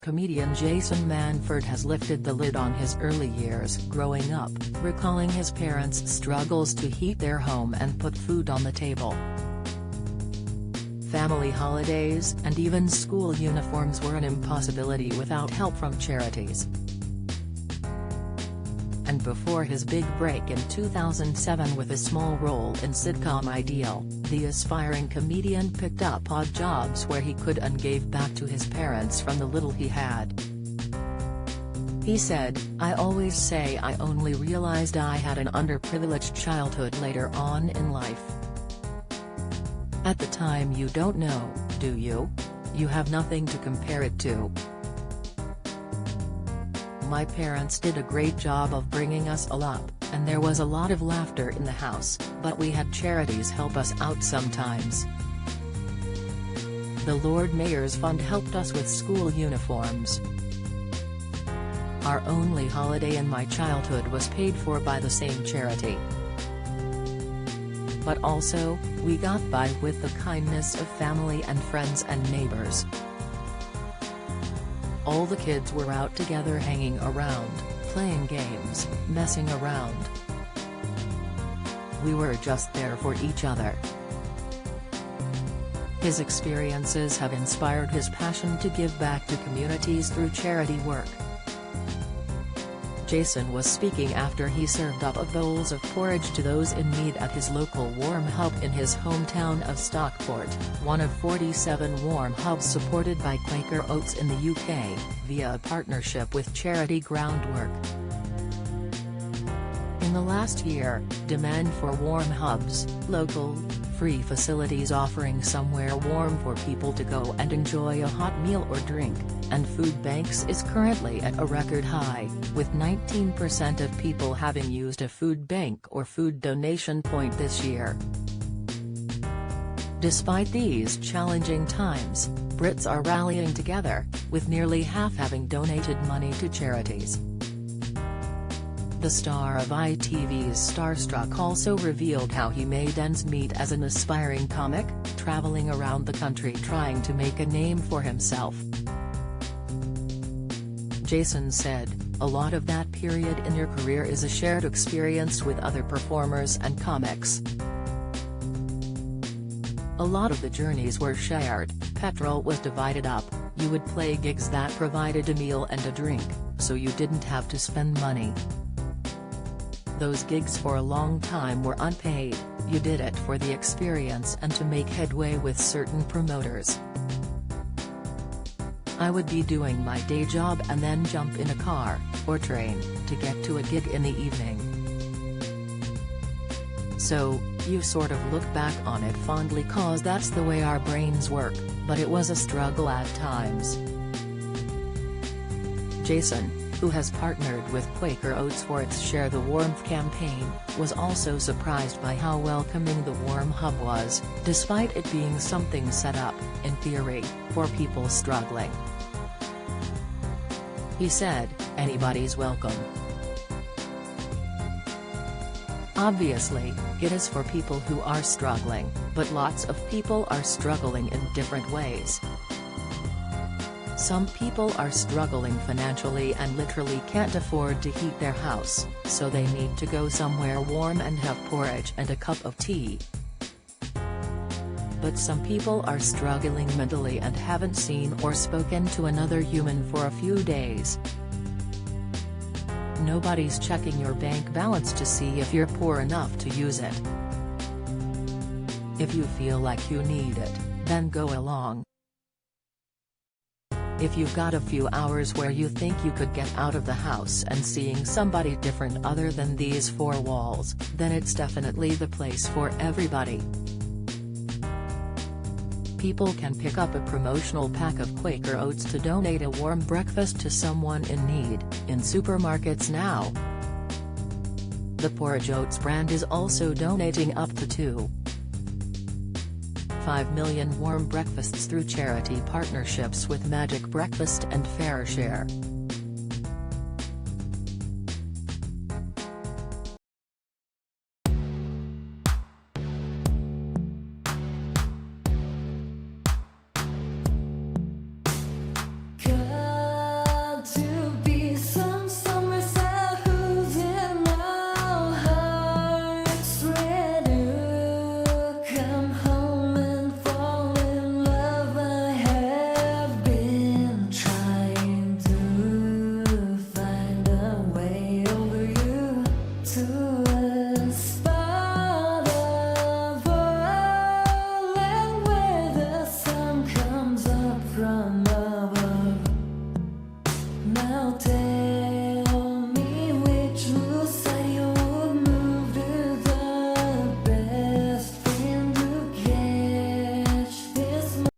Comedian Jason Manford has lifted the lid on his early years growing up, recalling his parents' struggles to heat their home and put food on the table. Family holidays and even school uniforms were an impossibility without help from charities. And before his big break in 2007 with a small role in sitcom Ideal, the aspiring comedian picked up odd jobs where he could and gave back to his parents from the little he had. He said, "I always say I only realized I had an underprivileged childhood later on in life. At the time you don't know, do you? You have nothing to compare it to. My parents did a great job of bringing us all up, and there was a lot of laughter in the house, but we had charities help us out sometimes. The Lord Mayor's Fund helped us with school uniforms. Our only holiday in my childhood was paid for by the same charity. But also, we got by with the kindness of family and friends and neighbors. All the kids were out together hanging around, playing games, messing around. We were just there for each other." His experiences have inspired his passion to give back to communities through charity work. Jason was speaking after he served up bowls of porridge to those in need at his local warm hub in his hometown of Stockport, one of 47 warm hubs supported by Quaker Oats in the UK, via a partnership with Charity Groundwork. In the last year, demand for warm hubs, local, free facilities offering somewhere warm for people to go and enjoy a hot meal or drink, and food banks is currently at a record high, with 19% of people having used a food bank or food donation point this year. Despite these challenging times, Brits are rallying together, with nearly half having donated money to charities. The star of ITV's Starstruck also revealed how he made ends meet as an aspiring comic, traveling around the country trying to make a name for himself. Jason said, "A lot of that period in your career is a shared experience with other performers and comics. A lot of the journeys were shared, petrol was divided up, you would play gigs that provided a meal and a drink, so you didn't have to spend money. Those gigs for a long time were unpaid, you did it for the experience and to make headway with certain promoters. I would be doing my day job and then jump in a car, or train, to get to a gig in the evening. So, you sort of look back on it fondly cause that's the way our brains work, but it was a struggle at times." Jason, who has partnered with Quaker Oats for its Share the Warmth campaign, was also surprised by how welcoming the warm hub was, despite it being something set up, in theory, for people struggling. He said, "Anybody's welcome. Obviously, it is for people who are struggling, but lots of people are struggling in different ways. Some people are struggling financially and literally can't afford to heat their house, so they need to go somewhere warm and have porridge and a cup of tea. But some people are struggling mentally and haven't seen or spoken to another human for a few days. Nobody's checking your bank balance to see if you're poor enough to use it. If you feel like you need it, then go along. If you've got a few hours where you think you could get out of the house and seeing somebody different other than these four walls, then it's definitely the place for everybody. People can pick up a promotional pack of Quaker Oats to donate a warm breakfast to someone in need, in supermarkets now. The Porridge Oats brand is also donating up to 2.5 million warm breakfasts through charity partnerships with Magic Breakfast and Fair Share.